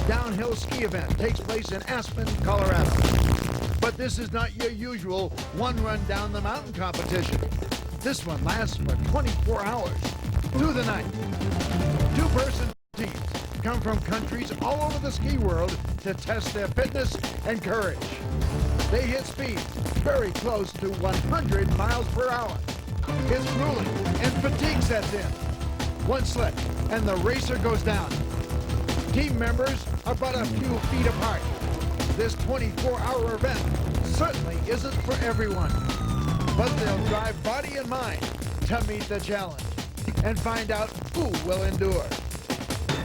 A downhill ski event takes place in Aspen, Colorado. But this is not your usual one-run down the mountain competition. This one lasts for 24 hours through the night. Two-person teams come from countries all over the ski world to test their fitness and courage. They hit speeds very close to 100 miles per hour. It's grueling and fatigue sets in. One slip and the racer goes down. Team members are but a few feet apart. This 24-hour event certainly isn't for everyone, but they'll drive body and mind to meet the challenge and find out who will endure.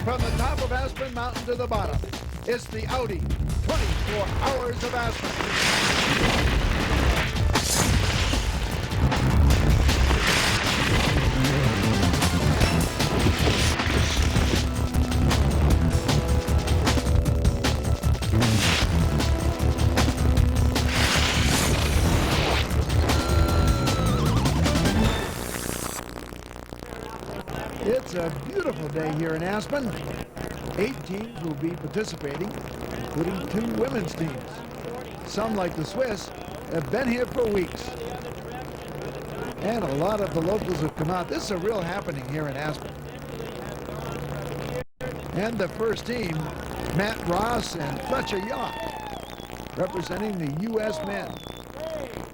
From the top of Aspen Mountain to the bottom, it's the Audi 24 Hours of Aspen. It's a beautiful day here in Aspen. 8 teams will be participating, including 2 women's teams. Some, like the Swiss, have been here for weeks. And a lot of the locals have come out. This is a real happening here in Aspen. And the first team, Matt Ross and Fletcher Yacht, representing the U.S. men,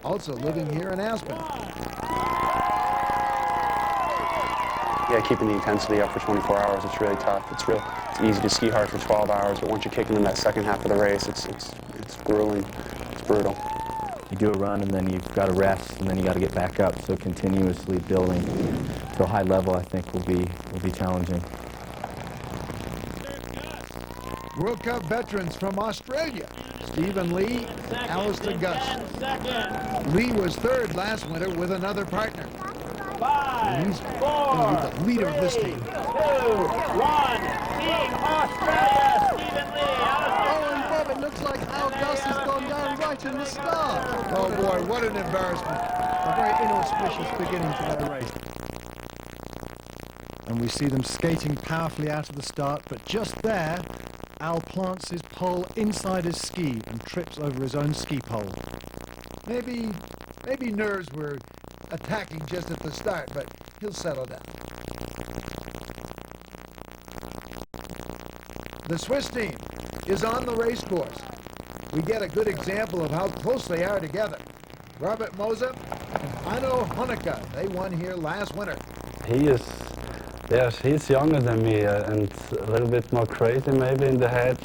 also living here in Aspen. Yeah, keeping the intensity up for 24 hours, it's really tough. It's easy to ski hard for 12 hours, but once you're kicking in that second half of the race, it's grueling, it's brutal. You do a run and then you've got to rest and then you got to get back up. So continuously building to a high level, I think, will be challenging. World Cup veterans from Australia, Stephen Lee and Alistair Gus. Lee was 3rd last winter with another partner. He's going to be the leader of this team. 2, 1, Team Australia, Stephen Lee. Oh, and Bob, it looks like Al Gus has gone down right in the start. Oh boy, what an embarrassment. A very inauspicious beginning to their race. And we see them skating powerfully out of the start, but just there, Al plants his pole inside his ski and trips over his own ski pole. Maybe nerves were attacking just at the start, but he'll settle down. The Swiss team is on the race course. We get a good example of how close they are together. Robert Moser and Arno Honecker, they won here last winter. He's younger than me and a little bit more crazy maybe in the head,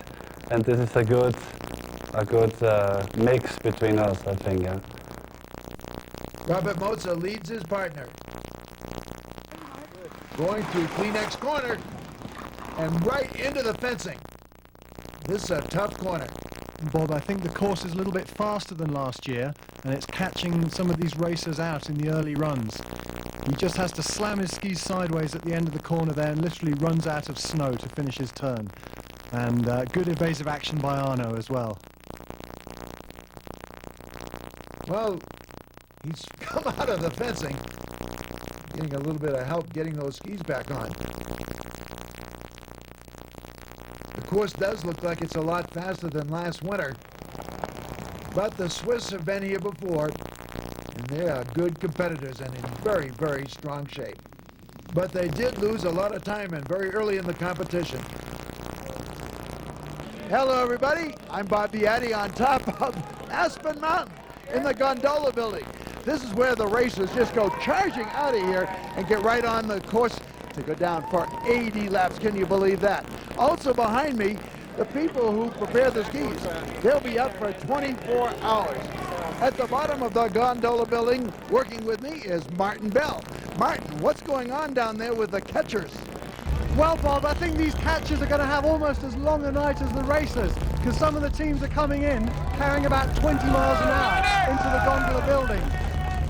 and this is a good mix between us, I think. Yeah. Robert Moser leads his partner. Going through Kleenex corner and right into the fencing. This is a tough corner. Bob, I think the course is a little bit faster than last year, and it's catching some of these racers out in the early runs. He just has to slam his skis sideways at the end of the corner there and literally runs out of snow to finish his turn. And good evasive action by Arno as well. Well, he's come out of the fencing, getting a little bit of help getting those skis back on. The course does look like it's a lot faster than last winter, but the Swiss have been here before, and they are good competitors and in very, very strong shape. But they did lose a lot of time and very early in the competition. Hello, everybody. I'm Bob Beatty on top of Aspen Mountain in the gondola building. This is where the racers just go charging out of here and get right on the course to go down for 80 laps. Can you believe that? Also behind me, the people who prepare the skis, they'll be up for 24 hours. At the bottom of the gondola building, working with me, is Martin Bell. Martin, what's going on down there with the catchers? Well, Bob, I think these catchers are going to have almost as long a night as the racers, because some of the teams are coming in carrying about 20 miles an hour into the gondola building.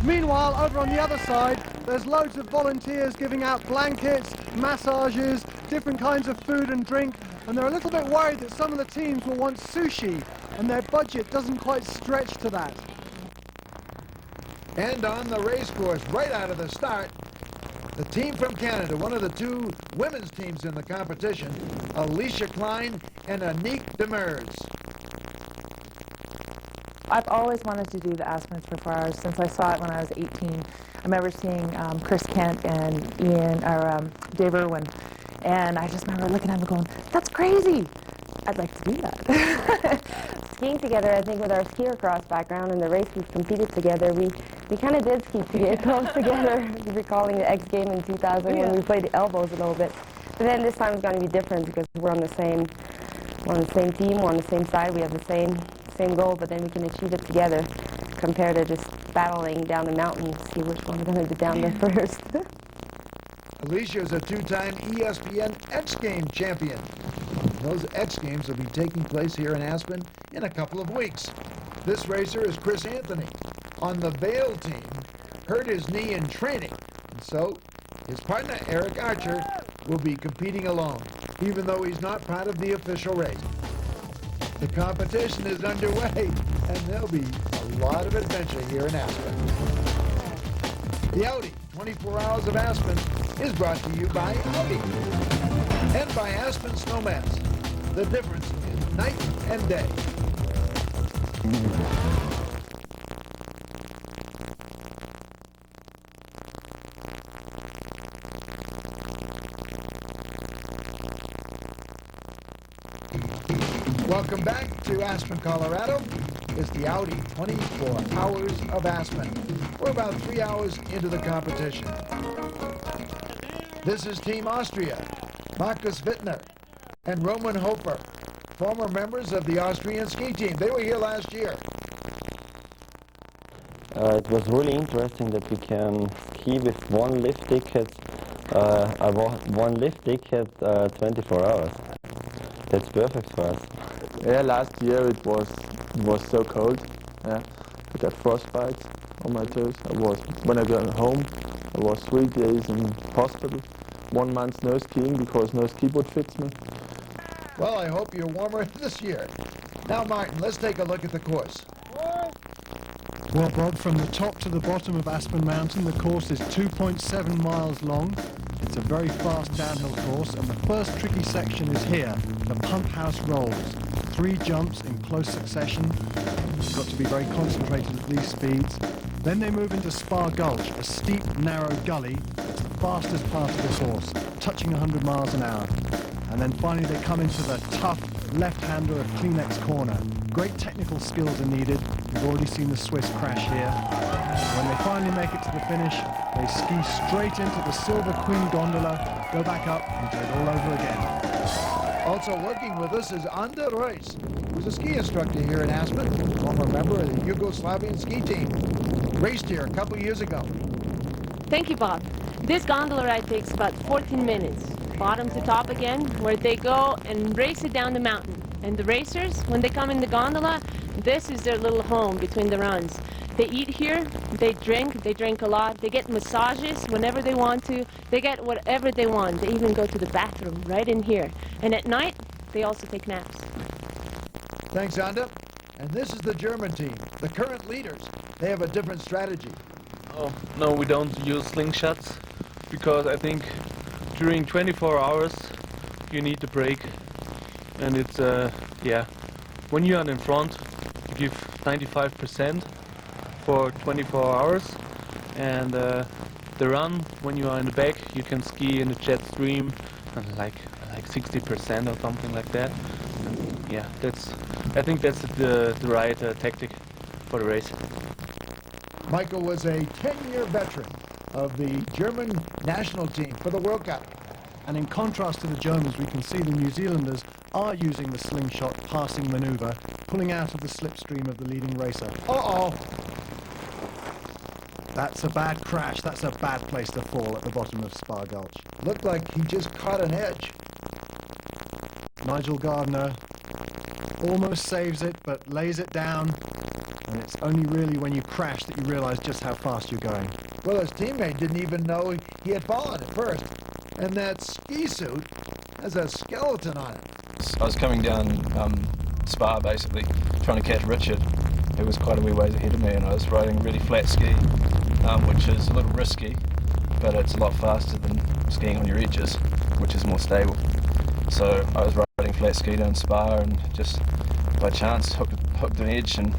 Meanwhile, over on the other side, there's loads of volunteers giving out blankets, massages, different kinds of food and drink, and they're a little bit worried that some of the teams will want sushi, and their budget doesn't quite stretch to that. And on the race course, right out of the start, The team from Canada, one of the two women's teams in the competition, Alicia Klein and Anique Demers. I've always wanted to do the Aspen 24 hours since I saw it when I was 18. I remember seeing Chris Kent and Dave Irwin, and I just remember looking at them going, that's crazy. I'd like to do that. Skiing together, I think with our skier cross background and the race we've competed together, we kind of did ski together, close together, recalling the X game in 2000 when we played elbows a little bit. But then this time it's going to be different because we're on the same team, we're on the same side, we have the same goal, but then we can achieve it together compared to just battling down the mountain to see which one's going to get down there first. Alicia is a two-time ESPN X Games champion. Those X Games will be taking place here in Aspen in a couple of weeks. This racer is Chris Anthony. On the Vail team, hurt his knee in training, and so his partner Eric Archer will be competing alone, even though he's not part of the official race. The competition is underway, and there'll be a lot of adventure here in Aspen. The Audi 24 Hours of Aspen is brought to you by Audi and by Aspen Snowmats. The difference is night and day. Welcome back to Aspen, Colorado. It's the Audi 24 Hours of Aspen. We're about 3 hours into the competition. This is Team Austria, Markus Wittner and Roman Hofer, former members of the Austrian ski team. They were here last year. It was really interesting that we can ski with one lift ticket, one lift ticket 24 hours. That's perfect for us. Yeah, last year it was so cold. Yeah, I got frostbite on my toes. When I got home, I was 3 days in hospital. 1 month no skiing because no ski boot fits me. Well, I hope you're warmer this year. Now, Martin, let's take a look at the course. Well, Bob, from the top to the bottom of Aspen Mountain, the course is 2.7 miles long. It's a very fast downhill course, and the first tricky section is here, the Pump House Rolls. 3 jumps in close succession. You've got to be very concentrated at these speeds. Then they move into Spa Gulch, a steep, narrow gully. It's the fastest part of the course, touching 100 miles an hour. And then finally they come into the tough left-hander of Kleenex Corner. Great technical skills are needed. You've already seen the Swiss crash here. When they finally make it to the finish, they ski straight into the Silver Queen gondola, go back up, and do it all over again. Also working with us is Anda Reus, who's a ski instructor here in Aspen, former member of the Yugoslavian ski team. Raced here a couple years ago. Thank you, Bob. This gondola ride takes about 14 minutes. Bottom to top again, where they go and race it down the mountain. And the racers, when they come in the gondola, this is their little home between the runs. They eat here, they drink a lot, they get massages whenever they want to, they get whatever they want. They even go to the bathroom right in here. And at night, they also take naps. Thanks, Anda. And this is the German team, the current leaders. They have a different strategy. Oh, no, we don't use slingshots, because I think during 24 hours you need a break. And it's, when you are in front, you give 95% for 24 hours. And the run, when you are in the back, you can ski in the jet stream, like 60% or something like that. And yeah, I think that's the right tactic for the race. Michael was a 10-year veteran of the German national team for the World Cup. And in contrast to the Germans, we can see the New Zealanders are using the slingshot passing maneuver, pulling out of the slipstream of the leading racer. Uh-oh. That's a bad crash. That's a bad place to fall at the bottom of Spa Gulch. Looked like he just caught an edge. Nigel Gardner almost saves it, but lays it down. And it's only really when you crash that you realize just how fast you're going. Well, his teammate didn't even know he had fallen at first. And that ski suit has a skeleton on it. I was coming down Spa, basically, trying to catch Richard, who was quite a wee ways ahead of me, and I was riding really flat ski, which is a little risky. but it's a lot faster than skiing on your edges, which is more stable. So I was riding flat ski down Spa and just by chance hooked an edge and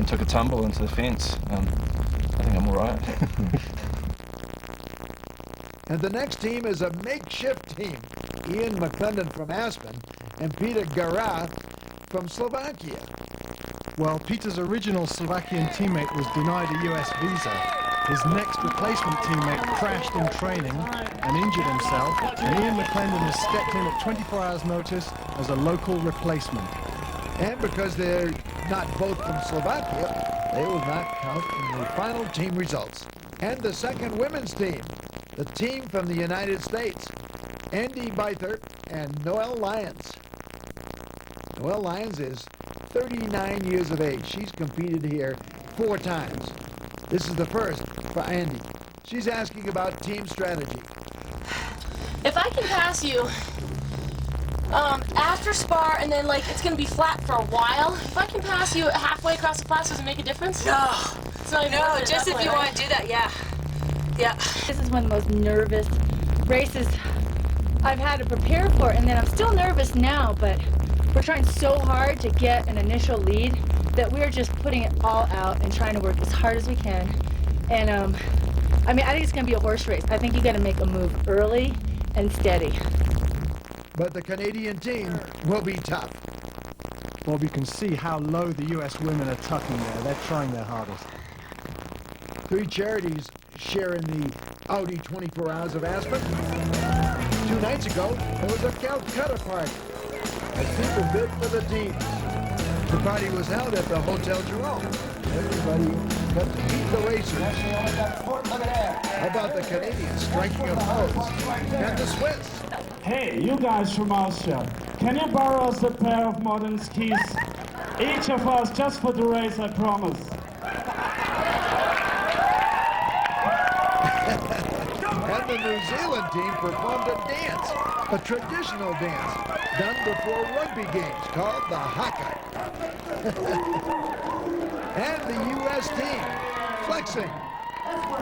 took a tumble into the fence. I think I'm all right. And the next team is a makeshift team. Ian McClendon from Aspen and Peter Gara from Slovakia. Well, Peter's original Slovakian teammate was denied a US visa. His next replacement teammate crashed in training and injured himself, and Ian McClendon has stepped in at 24 hours notice as a local replacement. And because they're not both from Slovakia, they will not count in the final team results. And the second women's team, the team from the United States, Andy Beither and Noelle Lyons. Noelle Lyons is 39 years of age. She's competed here 4 times. This is the first for Andy. She's asking about team strategy. If I can pass you after spar and then it's gonna be flat for a while, if I can pass you halfway across the flats, does it make a difference? No. It's not even No, worth it just that if way, you right? want to do that, yeah. Yeah. This is one of the most nervous races I've had to prepare for, and then I'm still nervous now, but we're trying so hard to get an initial lead that we're just putting it all out and trying to work as hard as we can. And I think it's going to be a horse race. I think you got to make a move early and steady. But the Canadian team will be tough. Well, you can see how low the US women are tucking there. They're trying their hardest. 3 charities share in the Audi 24 Hours of Aspen. 2 nights ago, there was a Calcutta party. As people bid for the teams. The party was held at the Hotel Jerome. Everybody got to meet the racers. How about the Canadians striking a pose? And the Swiss. Hey, you guys from Austria, can you borrow us a pair of modern skis? Each of us, just for the race, I promise. And the New Zealand team performed a dance, a traditional dance, done before rugby games called the haka. And the U.S. team, flexing.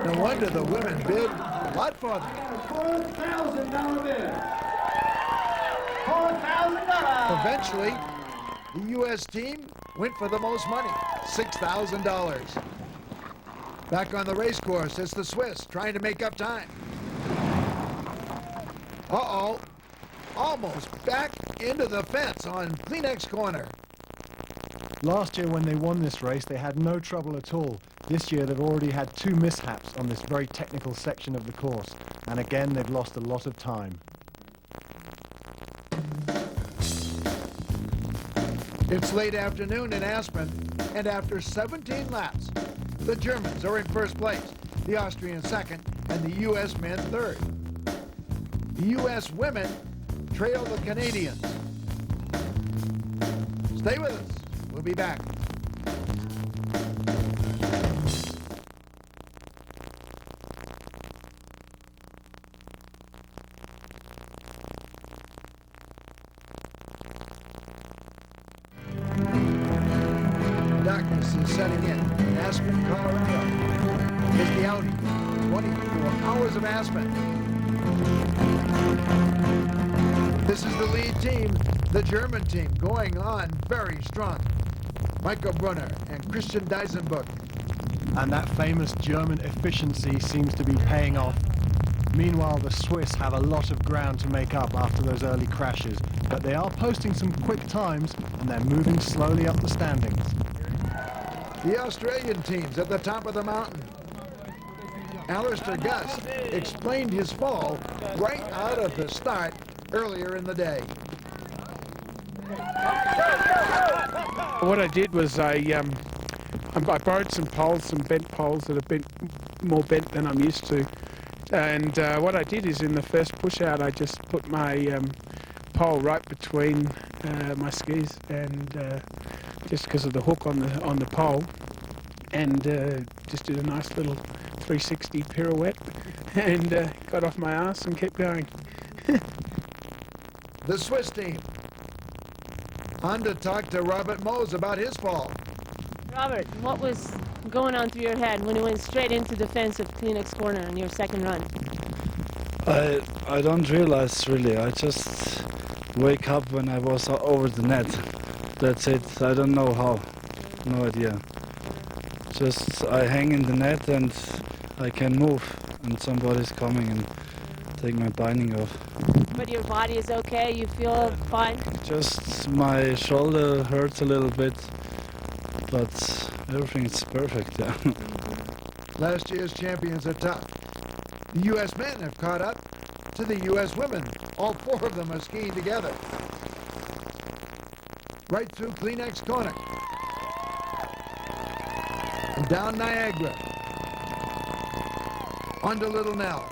No wonder the women bid a lot for them. $4,000 bid. $4,000. Eventually, the U.S. team went for the most money, $6,000. Back on the race course, it's the Swiss trying to make up time. Uh-oh, almost back into the fence on Kleenex Corner. Last year when they won this race, they had no trouble at all. This year they've already had 2 mishaps on this very technical section of the course. And again, they've lost a lot of time. It's late afternoon in Aspen, and after 17 laps, the Germans are in first place, the Austrians second, and the U.S. men third. The U.S. women trail the Canadians. Stay with us. We'll be back. Darkness is setting in Aspen, Colorado. It's the Audi 24 Hours of Aspen. This is the lead team, the German team, going on very strong. Michael Brunner and Christian Deisenbuch. And that famous German efficiency seems to be paying off. Meanwhile, the Swiss have a lot of ground to make up after those early crashes, but they are posting some quick times and they're moving slowly up the standings. The Australian team's at the top of the mountain. Alistair Gus explained his fall right out of the start earlier in the day. What I did was I borrowed some poles, some bent poles that are more bent than I'm used to. And what I did is in the first push out, I just put my pole right between my skis, and just because of the hook on the pole, and just did a nice little 360 pirouette, and got off my ass and kept going. The Swiss team. On to talk to Robert Mose about his fall. Robert, what was going on through your head when you went straight into defensive Kleenex corner in your second run? I don't realize really. I just wake up when I was over the net. That's it. I don't know how. No idea. Just I hang in the net and I can move, and somebody's coming and take my binding off. But your body is okay? You feel fine? Just my shoulder hurts a little bit, but everything is perfect. Yeah. Last year's champions are tough. The U.S. men have caught up to the U.S. women. All four of them are skiing together. Right through Kleenex corner. And down Niagara. Onto Little Nell.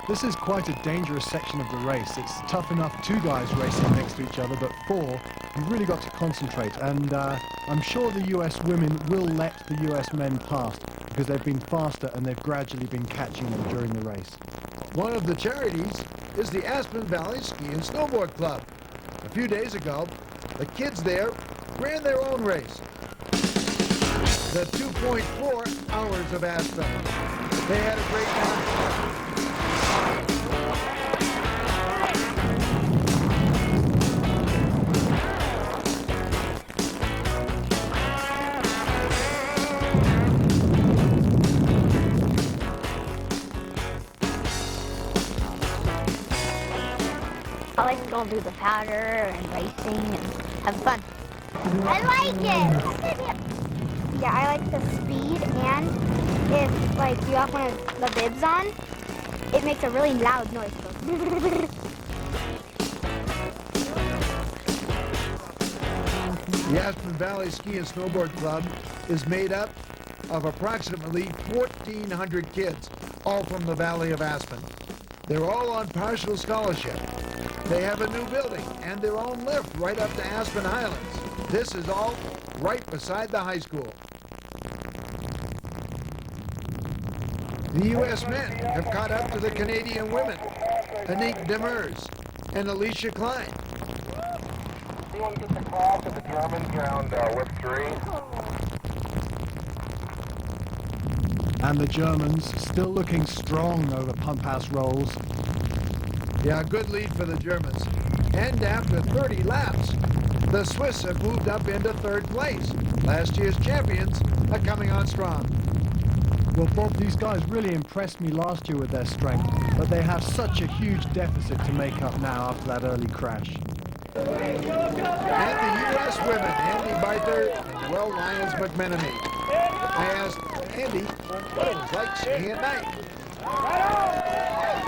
This is quite a dangerous section of the race. It's tough enough 2 guys racing next to each other, but 4, you've really got to concentrate. And I'm sure the US women will let the US men pass because they've been faster and they've gradually been catching them during the race. One of the charities is the Aspen Valley Ski and Snowboard Club. A few days ago, the kids there ran their own race. The 2.4 hours of Aspen. They had a great time. I like to go through the powder and racing and have fun. I like it! Yeah, I like the speed, and if like you have one of the bibs on, it makes a really loud noise. The Aspen Valley Ski and Snowboard Club is made up of approximately 1,400 kids, all from the Valley of Aspen. They're all on partial scholarship. They have a new building and their own lift right up to Aspen Highlands. This is all right beside the high school. The U.S. men have caught up to the Canadian women, Anique Demers and Alicia Klein. You want to get the cross of the Germans around whip 3? And the Germans still looking strong over pump house rolls. Yeah, good lead for the Germans. And after 30 laps, the Swiss have moved up into 3rd place. Last year's champions are coming on strong. Well, Bob, these guys really impressed me last year with their strength, but they have such a huge deficit to make up now after that early crash. And the U.S. women, Andy Beither and Will Lyons McMenemy. I asked Andy what it was like skiing at night.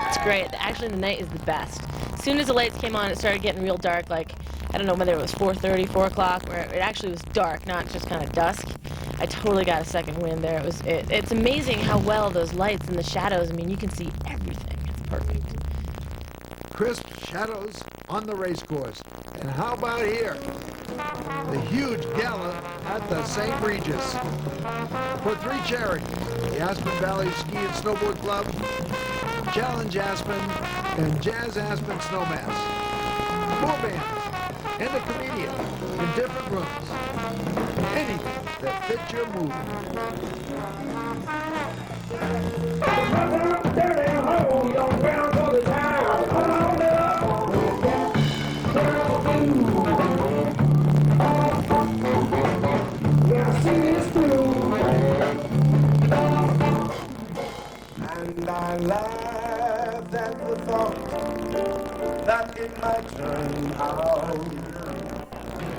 It's great. Actually, the night is the best. As soon as the lights came on, it started getting real dark, like, I don't know whether it was 4:30, 4 o'clock, where it actually was dark, not just kind of dusk. I totally got a second wind there. It's amazing how well those lights and the shadows, I mean, you can see everything. It's perfect. Crisp shadows on the race course. And how about here? The huge gala at the St. Regis. For 3 charities, the Aspen Valley Ski and Snowboard Club, Challenge Aspen, and Jazz Aspen Snowmass. 4 bands and a comedian in different rooms. Anything that fits your mood. And I laughed at the thought that it might turn out.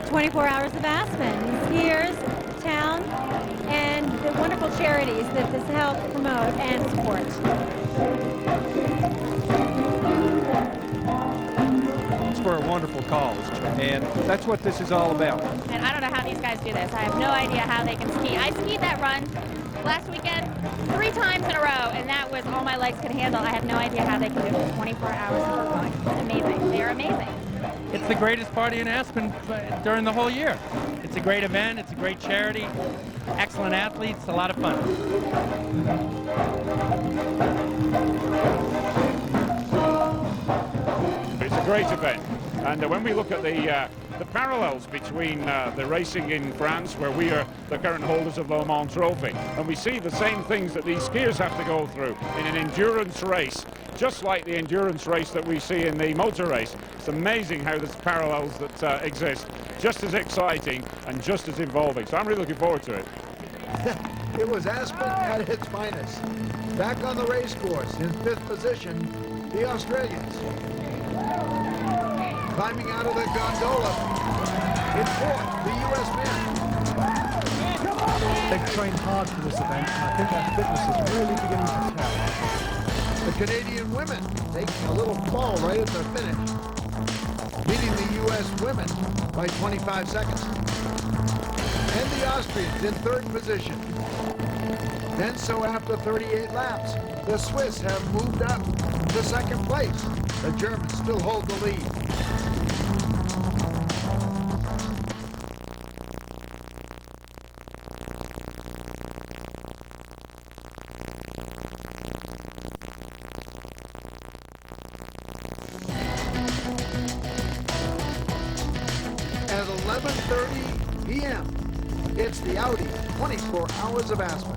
24 Hours of Aspen, skiers, town, and the wonderful charities that this helps promote and support. It's for a wonderful cause, and that's what this is all about. And I don't know how these guys do this. I have no idea how they can ski. I skied that run last weekend 3 times in a row, and that was all my legs could handle. I have no idea how they can do it for 24 hours and keep going. It's amazing. They're amazing. It's the greatest party in Aspen during the whole year. It's a great event, it's a great charity, excellent athletes, a lot of fun. It's a great event. And when we look at the parallels between the racing in France, where we are the current holders of the Le Mans Trophy, and we see the same things that these skiers have to go through in an endurance race, just like the endurance race that we see in the motor race. It's amazing how there's parallels that exist, just as exciting and just as involving. So I'm really looking forward to it. It was Aspen at its finest. Back on the race course in 5th position, the Australians. Climbing out of the gondola in 4th, the U.S. men. They've trained hard for this event, and I think their fitness is really beginning to tell. The Canadian women taking a little fall right at the finish, beating the U.S. women by 25 seconds. And the Austrians in 3rd position. And so after 38 laps, the Swiss have moved up to 2nd place. The Germans still hold the lead. At 11:30 p.m., it's the Audi 24 Hours of Aspen.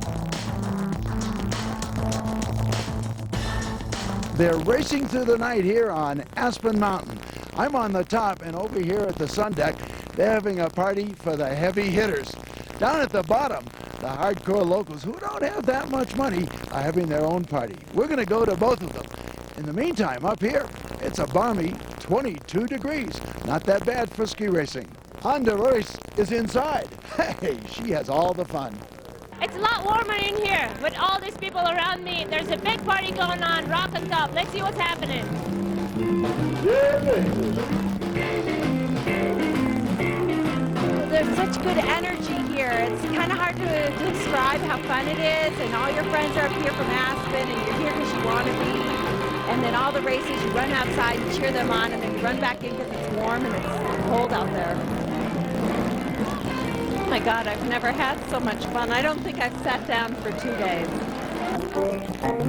They're racing through the night here on Aspen Mountain. I'm on the top, and over here at the sun deck, they're having a party for the heavy hitters. Down at the bottom, the hardcore locals who don't have that much money are having their own party. We're going to go to both of them. In the meantime, up here, it's a balmy 22 degrees. Not that bad for ski racing. Honda Royce is inside. Hey, she has all the fun. It's a lot warmer in here with all these people around me. There's a big party going on, rock on top. Let's see what's happening. There's such good energy here. It's kind of hard to describe how fun it is, and all your friends are up here from Aspen, and you're here because you want to be. And then all the races, you run outside and cheer them on, and then you run back in because it's warm and it's cold out there. Oh my God, I've never had so much fun. I don't think I've sat down for 2 days.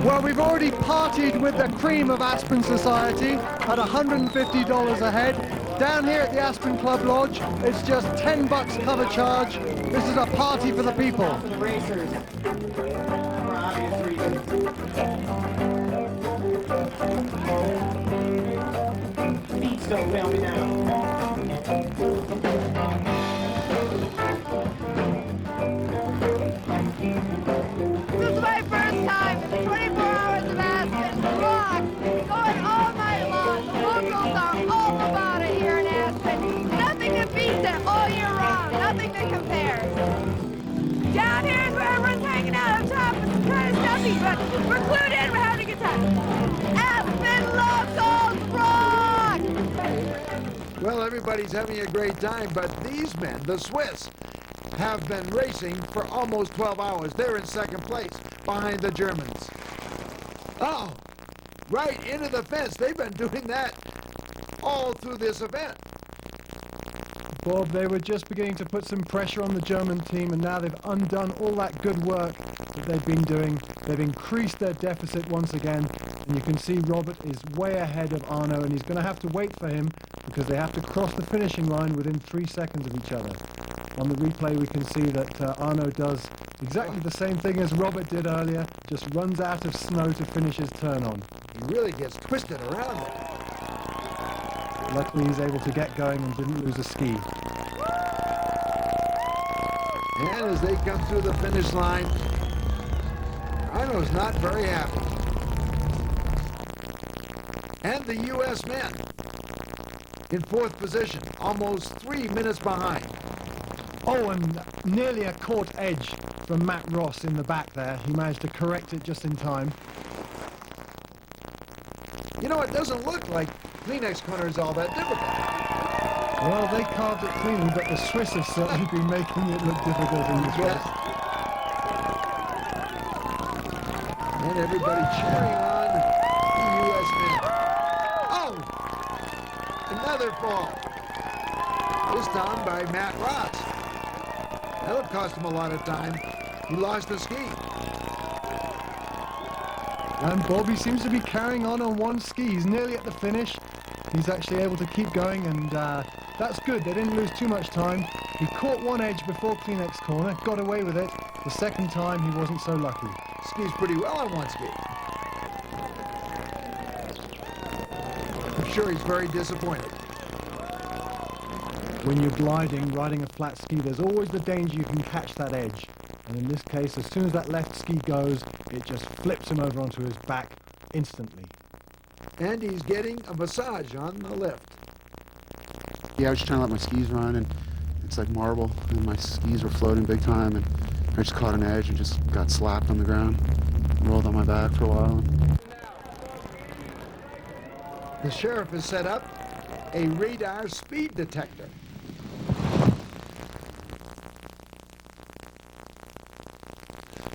Well, we've already partied with the cream of Aspen society at $150 a head. Down here at the Aspen Club Lodge, it's just $10 cover charge. This is a party for the people. For the racers, for obvious reasons. Feet don't weigh me down. This is my first time in the 24 Hours of Aspen. Rock! Going all night long. The locals are all about it here in Aspen. Nothing that beats it all year round. Nothing that compares. Down here is where everyone's hanging out up top. It's kind of stuffy, but we're glued in. We're having a good time. Aspen locals rock! Well, everybody's having a great time, but these men, the Swiss, have been racing for almost 12 hours. They're in 2nd place behind the Germans. Oh, right into the fence. They've been doing that all through this event. Bob, they were just beginning to put some pressure on the German team, and now they've undone all that good work that they've been doing. They've increased their deficit once again, and you can see Robert is way ahead of Arno, and he's going to have to wait for him because they have to cross the finishing line within 3 seconds of each other. On the replay, we can see that Arno does exactly the same thing as Robert did earlier, just runs out of snow to finish his turn on. He really gets twisted around it. Luckily, he's able to get going and didn't lose a ski. And as they come through the finish line, Arno's not very happy. And the U.S. men in 4th position, almost 3 minutes behind. Oh, and nearly a caught edge from Matt Ross in the back there. He managed to correct it just in time. You know, it doesn't look like Kleenex corner is all that difficult. Well, they carved it cleanly, but the Swiss have certainly been making it look difficult in this race. And everybody cheering on the U.S. men. Oh! Another fall. This time by Matt Ross. That'll cost him a lot of time. He lost the ski. And Bobby seems to be carrying on one ski. He's nearly at the finish. He's actually able to keep going, and that's good. They didn't lose too much time. He caught one edge before Kleenex corner, got away with it. The second time, he wasn't so lucky. Skis pretty well on one ski. I'm sure he's very disappointed. When you're gliding, riding a flat ski, there's always the danger you can catch that edge. And in this case, as soon as that left ski goes, it just flips him over onto his back instantly. And he's getting a massage on the lift. Yeah, I was just trying to let my skis run, and it's like marble, and my skis were floating big time, and I just caught an edge and just got slapped on the ground, rolled on my back for a while. The sheriff has set up a radar speed detector.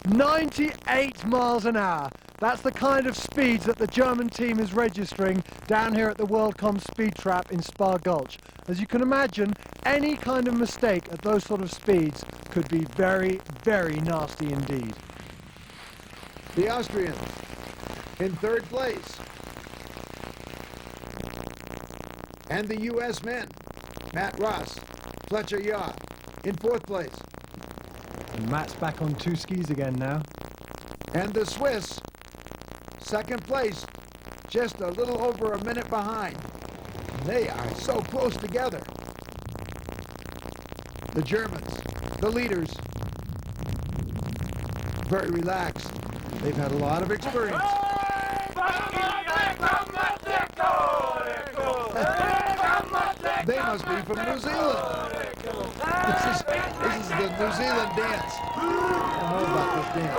"98 miles an hour. That's the kind of speeds that the German team is registering down here at the WorldCom Speed Trap in Spa Gulch. As you can imagine, any kind of mistake at those sort of speeds could be very, very nasty indeed. The Austrians in third place. And the U.S. men, Matt Ross, Fletcher Yaw, in fourth place. And Matt's back on two skis again now. And the Swiss, second place, just a little over a minute behind. They are so close together. The Germans, the leaders, very relaxed. They've had a lot of experience. They must be from New Zealand. This is the New Zealand dance. I don't know about this dance.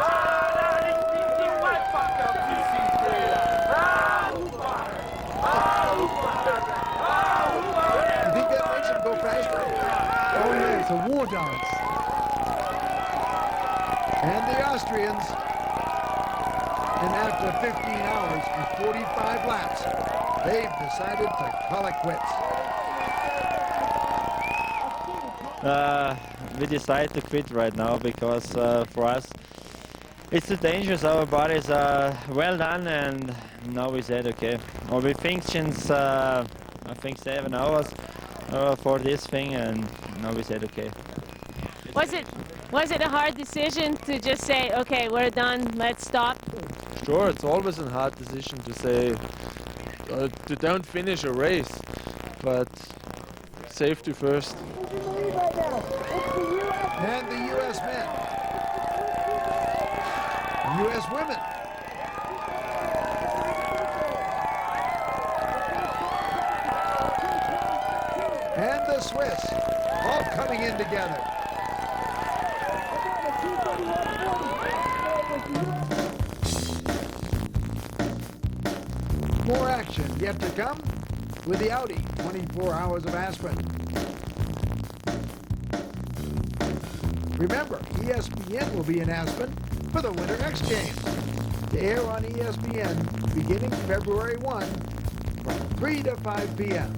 You think that makes them go faster? Oh yeah, it's a war dance. And the Austrians, and after 15 hours and 45 laps, they've decided to call it quits. We decide to quit right now because for us it's too dangerous. Our bodies are well done, and now we said okay. Or we functions I think 7 hours for this thing, and now we said okay. Was it a hard decision to just say, okay, we're done, let's stop? Sure, it's always a hard decision to say to don't finish a race, but safety first. And the U.S. men, U.S. women, and the Swiss, all coming in together. More action yet to come with the Audi 24 Hours of Aspen. Remember, ESPN will be in Aspen for the Winter X Games. To air on ESPN beginning February 1 from 3 to 5 p.m.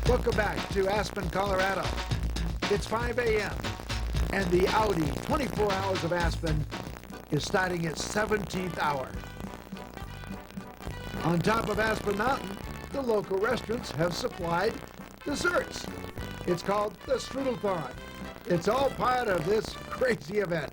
Welcome back to Aspen, Colorado. It's 5 a.m. and the Audi 24 Hours of Aspen is starting its 17th hour. On top of Aspen Mountain, the local restaurants have supplied desserts. It's called the Strudelthon. It's all part of this crazy event.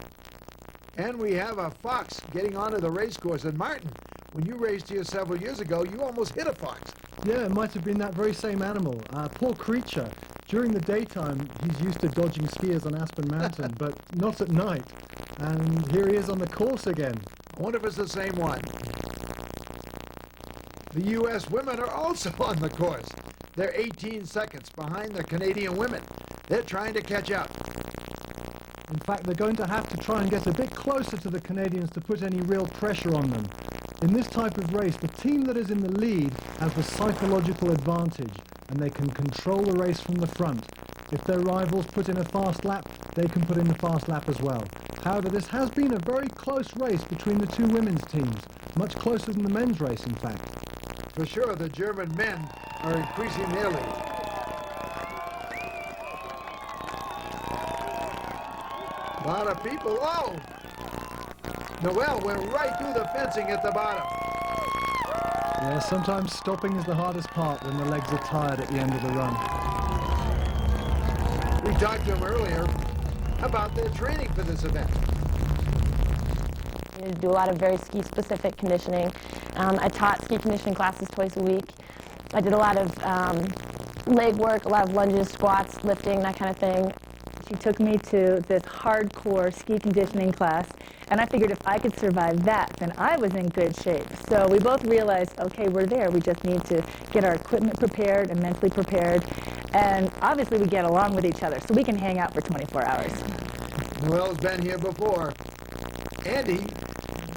And we have a fox getting onto the race course. And Martin, when you raced here several years ago, you almost hit a fox. Yeah, it might have been that very same animal. Poor creature. During the daytime, he's used to dodging skiers on Aspen Mountain, but not at night. And here he is on the course again. I wonder if it's the same one. The U.S. women are also on the course. They're 18 seconds behind the Canadian women. They're trying to catch up. In fact, they're going to have to try and get a bit closer to the Canadians to put any real pressure on them. In this type of race, the team that is in the lead has the psychological advantage, and they can control the race from the front. If their rivals put in a fast lap, they can put in the fast lap as well. However, this has been a very close race between the two women's teams, much closer than the men's race, in fact. For sure, the German men are increasing their lead. A lot of people. Oh! Noel went right through the fencing at the bottom. Yeah, sometimes stopping is the hardest part when the legs are tired at the end of the run. We talked to him earlier about their training for this event. I do a lot of very ski-specific conditioning. I taught ski conditioning classes twice a week. I did a lot of leg work, a lot of lunges, squats, lifting, that kind of thing. She took me to this hardcore ski conditioning class, and I figured if I could survive that, then I was in good shape. So we both realized, okay, we're there. We just need to get our equipment prepared and mentally prepared. And obviously we get along with each other, so we can hang out for 24 hours. Noel's been here before. Andy,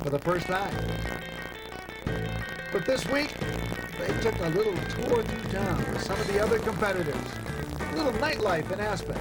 for the first time. But this week, they took a little tour through town with some of the other competitors. A little nightlife in Aspen.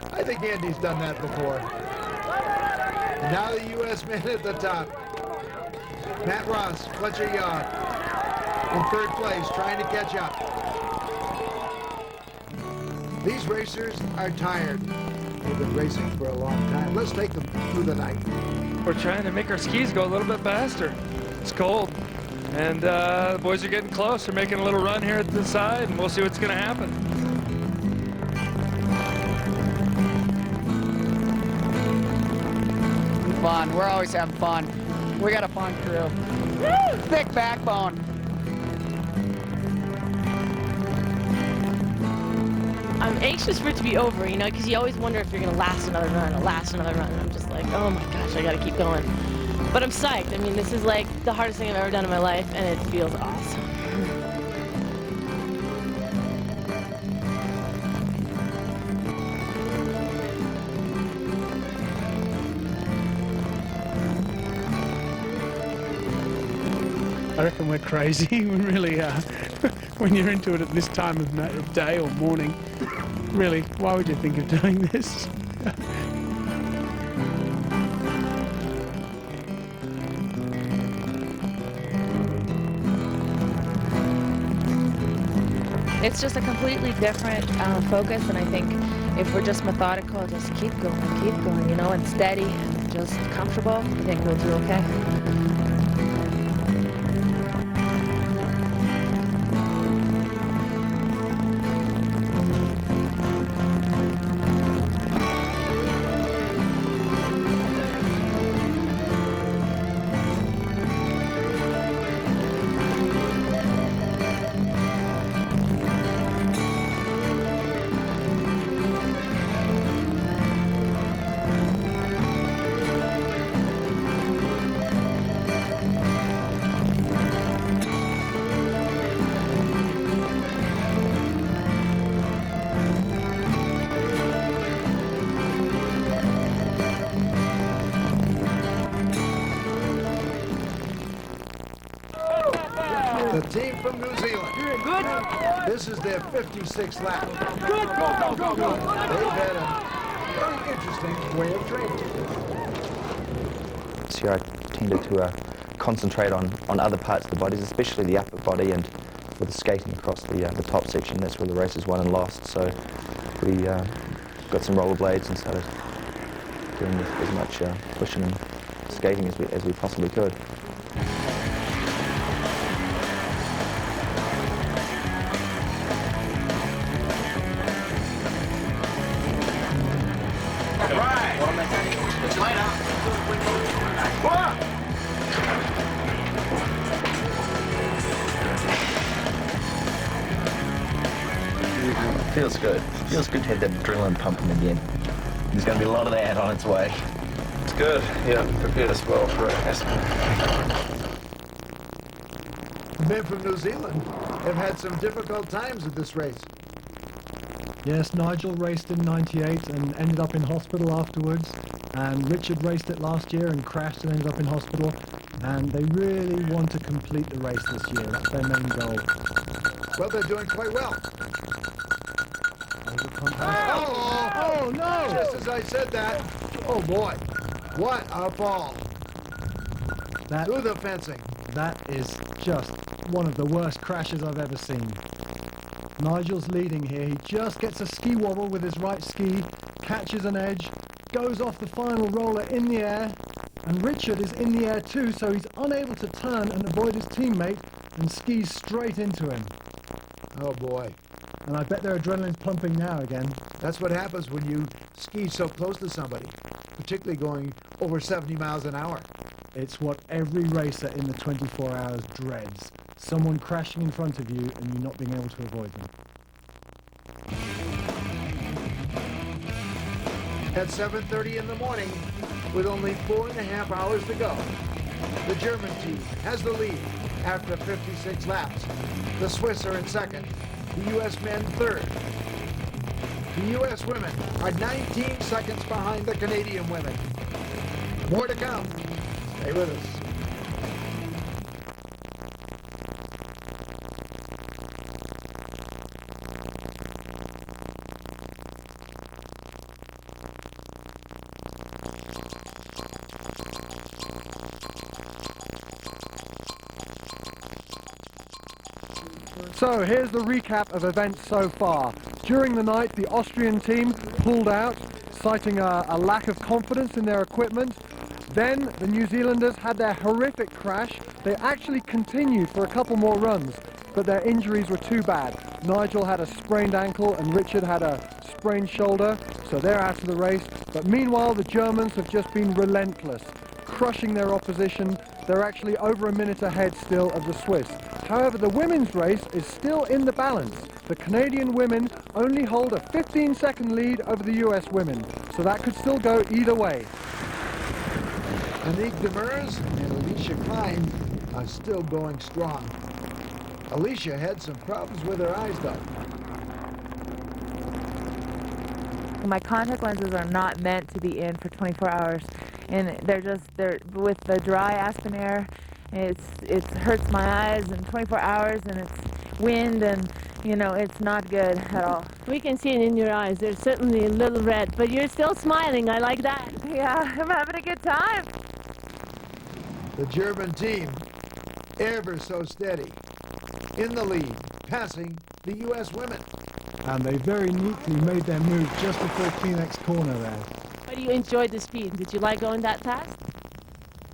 I think Andy's done that before. And now the U.S. man at the top. Matt Ross, Fletcher Yard, in third place, trying to catch up. These racers are tired. They've been racing for a long time. Let's take them through the night. We're trying to make our skis go a little bit faster. It's cold. And the boys are getting close. They're making a little run here at the side, and we'll see what's going to happen. Fun. We're always having fun. We got a fun crew. Woo! Thick backbone. I'm anxious for it to be over, you know, because you always wonder if you're going to last another run or last another run. And I'm just like, oh my gosh, I got to keep going. But I'm psyched. I mean, this is like the hardest thing I've ever done in my life, and it feels awesome. I reckon we're crazy. We really are. When you're into it at this time of day or morning, really, why would you think of doing this? It's just a completely different focus, and I think if we're just methodical, just keep going, you know, and steady, and just comfortable, I think we'll do okay. The team from New Zealand. Good. This is their 56th lap. Good. Go. They've had a very interesting way of training. This year I tended to concentrate on other parts of the bodies, especially the upper body, and with the skating across the top section, that's where the races won and lost. So we got some rollerblades and started doing as much pushing and skating as we possibly could. Right. See you later. Feels good. Feels good to have that adrenaline pumping again. There's going to be a lot of that on its way. It's good. Yeah, prepared us well for Aspen. The men from New Zealand have had some difficult times at this race. Yes, Nigel raced in '98 and ended up in hospital afterwards. And Richard raced it last year and crashed and ended up in hospital. And they really want to complete the race this year. That's their main goal. Well, they're doing quite well. Oh, no! Just as I said that. Oh, boy. What a fall. Through the fencing. That is just one of the worst crashes I've ever seen. Nigel's leading here. He just gets a ski wobble with his right ski, catches an edge, goes off the final roller in the air, and Richard is in the air too, so he's unable to turn and avoid his teammate and skis straight into him. Oh, boy. And I bet their adrenaline's pumping now again. That's what happens when you ski so close to somebody, particularly going over 70 miles an hour. It's what every racer in the 24 hours dreads. Someone crashing in front of you and you not being able to avoid them. At 7:30 in the morning, with only 4.5 hours to go, the German team has the lead after 56 laps. The Swiss are in second, the U.S. men third. The U.S. women are 19 seconds behind the Canadian women. More to come. Stay with us. So here's the recap of events so far. During the night, the Austrian team pulled out, citing a lack of confidence in their equipment. Then the New Zealanders had their horrific crash. They actually continued for a couple more runs, but their injuries were too bad. Nigel had a sprained ankle and Richard had a sprained shoulder, so they're out of the race. But meanwhile, the Germans have just been relentless, crushing their opposition. They're actually over a minute ahead still of the Swiss. However, the women's race is still in the balance. The Canadian women only hold a 15-second lead over the US women, so that could still go either way. Anique Demers and Alicia Klein are still going strong. Alicia had some problems with her eyes, though. My contact lenses are not meant to be in for 24 hours, and they're with the dry Aspen air. It hurts my eyes in 24 hours, and it's wind, and it's not good at all. We can see it in your eyes. They're certainly a little red, but you're still smiling. I like that. Yeah, I'm having a good time. The German team, ever so steady, in the lead, passing the U.S. women. And they very neatly made their move just before Kleenex corner there. But you enjoyed the speed. Did you like going that fast?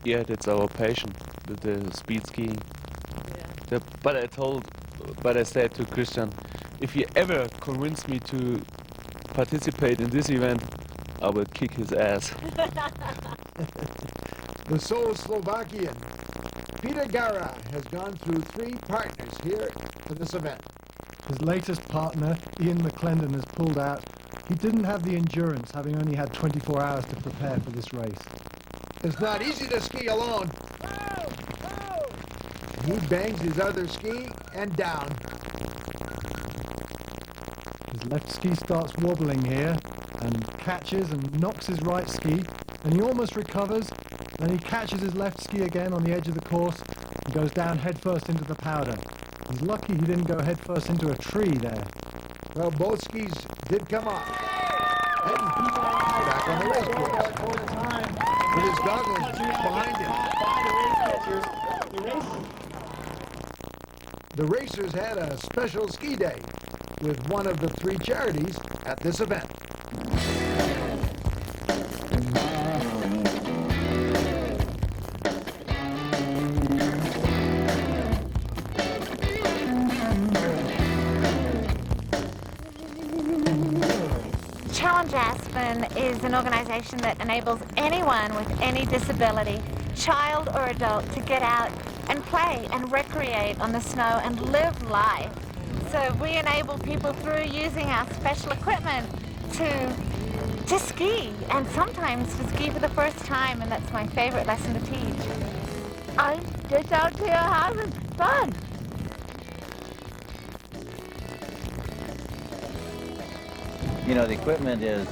Yeah, that's our passion, the speed skiing. Yeah. But I said to Christian, if you ever convince me to participate in this event, I will kick his ass. The sole Slovakian, Peter Gara, has gone through 3 partners here for this event. His latest partner, Ian McClendon, has pulled out. He didn't have the endurance, having only had 24 hours to prepare for this race. It's not easy to ski alone. He bangs his other ski and down. His left ski starts wobbling here and catches and knocks his right ski, and he almost recovers. Then he catches his left ski again on the edge of the course and goes down headfirst into the powder. He's lucky he didn't go headfirst into a tree there. Well, both skis did come off. And back on the race course. With his goggles behind him. The racers had a special ski day with one of the 3 charities at this event. Challenge Aspen is an organization that enables anyone with any disability child or adult to get out and play and recreate on the snow and live life. So we enable people through using our special equipment to ski, and sometimes to ski for the first time, and that's my favorite lesson to teach. I'm just out here having fun. You know, the equipment is,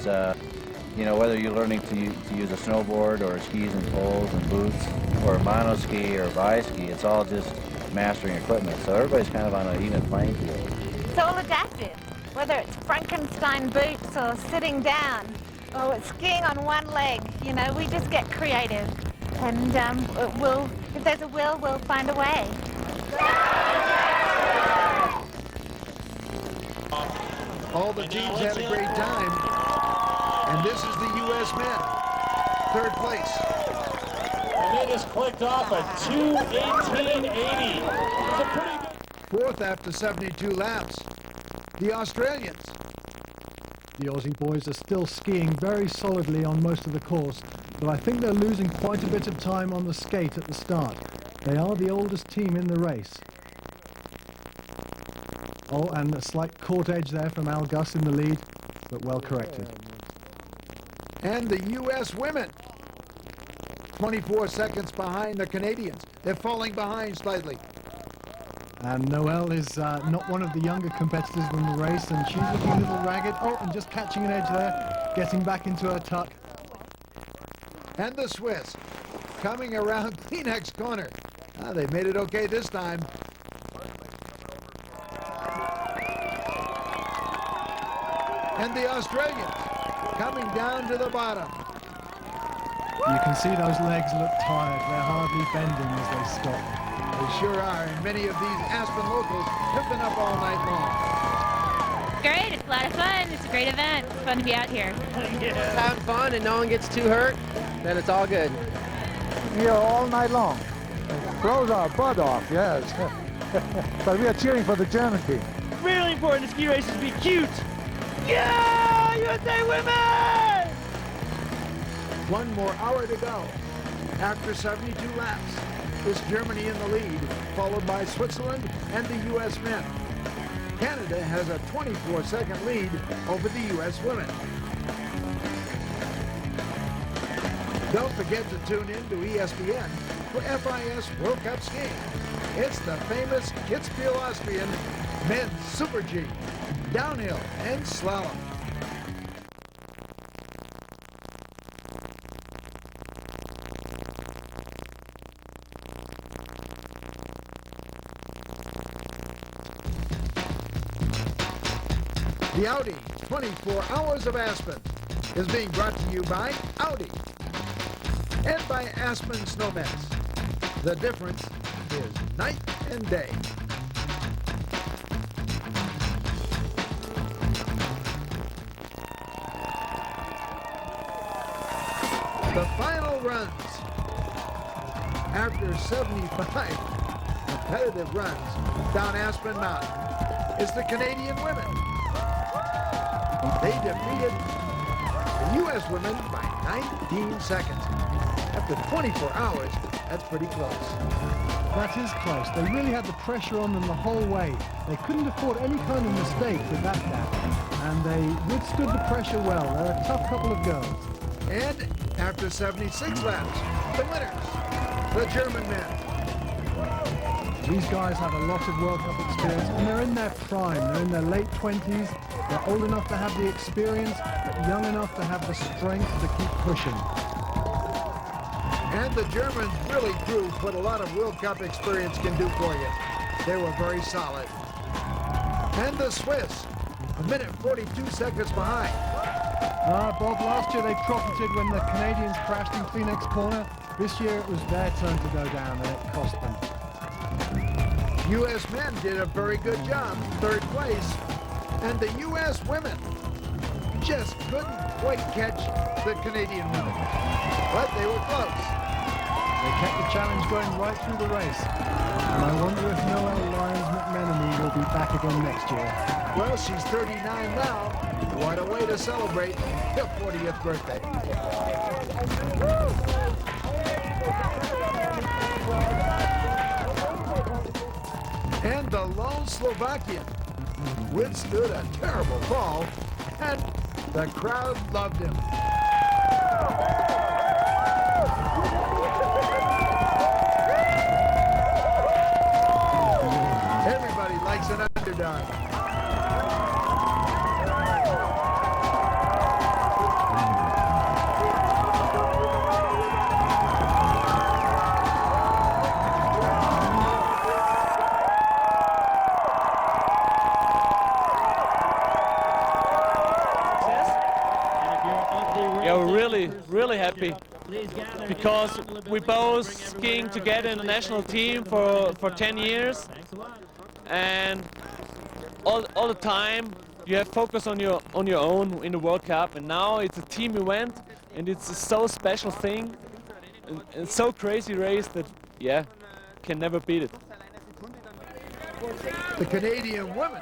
you know, whether you're learning to use a snowboard or skis and poles and boots or a mono ski or a bi-ski, it's all just mastering equipment. So everybody's kind of on an even playing field. It's all adaptive, whether it's Frankenstein boots or sitting down or it's skiing on one leg. You know, we just get creative, and if there's a will, we'll find a way. All the teams had a great time, and this is the U.S. men, third place. And it is clicked off at 2:18.80. It's a pretty good. Fourth after 72 laps, the Australians. The Aussie boys are still skiing very solidly on most of the course, but I think they're losing quite a bit of time on the skate at the start. They are the oldest team in the race. Oh, and a slight court edge there from Al Gus in the lead, but well corrected. And the U.S. women, 24 seconds behind the Canadians. They're falling behind slightly. And Noelle is not one of the younger competitors in the race, and she's looking a little ragged. Oh, and just catching an edge there, getting back into her tuck. And the Swiss coming around Kleenex corner. They made it okay this time. And the Australians coming down to the bottom. You can see those legs look tired. They're hardly bending as they stop. They sure are, and many of these Aspen locals have been up all night long. Great, it's a lot of fun. It's a great event. It's fun to be out here. Having fun and no one gets too hurt, then it's all good. Here all night long. Throws our butt off, yes. But we are cheering for the German team. Really important to ski races be cute. Yeah, USA women! One more hour to go. After 72 laps, it's Germany in the lead, followed by Switzerland and the U.S. men. Canada has a 24-second lead over the U.S. women. Don't forget to tune in to ESPN for FIS World Cup skiing. It's the famous Kitzbühel Austrian men's Super G, downhill and slalom. The Audi 24 Hours of Aspen is being brought to you by Audi and by Aspen Snowmats. The difference is night and day. The final runs. After 75 competitive runs down Aspen Mountain is the Canadian women. They defeated the U.S. women by 19 seconds. After 24 hours, that's pretty close. That is close. They really had the pressure on them the whole way. They couldn't afford any kind of mistake with that gap. And they withstood the pressure well. They're a tough couple of girls. And after 76 laps, the winners, the German men. These guys have a lot of World Cup experience, and they're in their prime. They're in their late 20s. They're old enough to have the experience, but young enough to have the strength to keep pushing. And the Germans really proved what a lot of World Cup experience can do for you. They were very solid. And the Swiss, a minute 42 seconds behind. Bob, last year they profited when the Canadians crashed in Phoenix Corner. This year it was their turn to go down, and it cost them. U.S. men did a very good job, third place. And the U.S. women just couldn't quite catch the Canadian women. But they were close. They kept the challenge going right through the race. And I wonder if Noelle Lyons-McMenemy will be back again next year. Well, she's 39 now. What a way to celebrate her 40th birthday. And the lone Slovakian withstood a terrible fall, and the crowd loved him. Everybody likes an underdog. Yeah, we're really happy because we both skiing together in the national team for 10 years, and all the time you have focus on your own in the World Cup, and now it's a team event, and it's a so special thing, and so crazy race that can never beat it. The Canadian women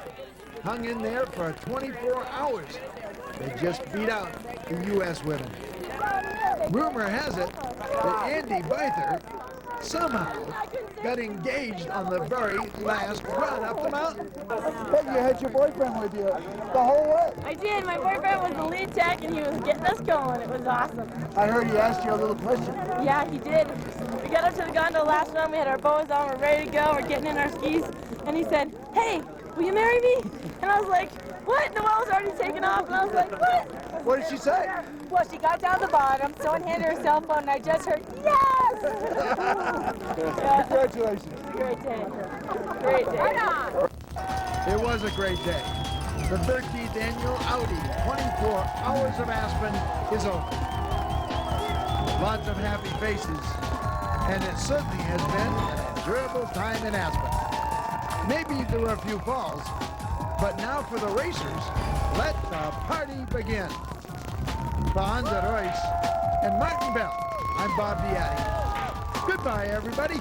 hung in there for 24 hours. They just beat out the U.S. women. Rumor has it that Andy Byther somehow got engaged on the very last run up the mountain. But you had your boyfriend with you the whole way. I did. My boyfriend was the lead tech, and he was getting us going. It was awesome. I heard he asked you a little question. Yeah, he did. We got up to the gondola last run. We had our bows on. We're ready to go. We're getting in our skis. And he said, "Hey, will you marry me?" And I was like, "What?" The wall was already taken off. And I was like, "What?" What did she say? Well, she got down the bottom, someone handed her cell phone, and I just heard, yes! Congratulations. Great day. Great day. It was a great day. The 13th annual Audi 24 Hours of Aspen is over. Lots of happy faces, and it certainly has been an enjoyable time in Aspen. Maybe there were a few falls, but now for the racers, let the party begin. For Hans Royce and Martin Bell, I'm Bob Diatti. Goodbye, everybody.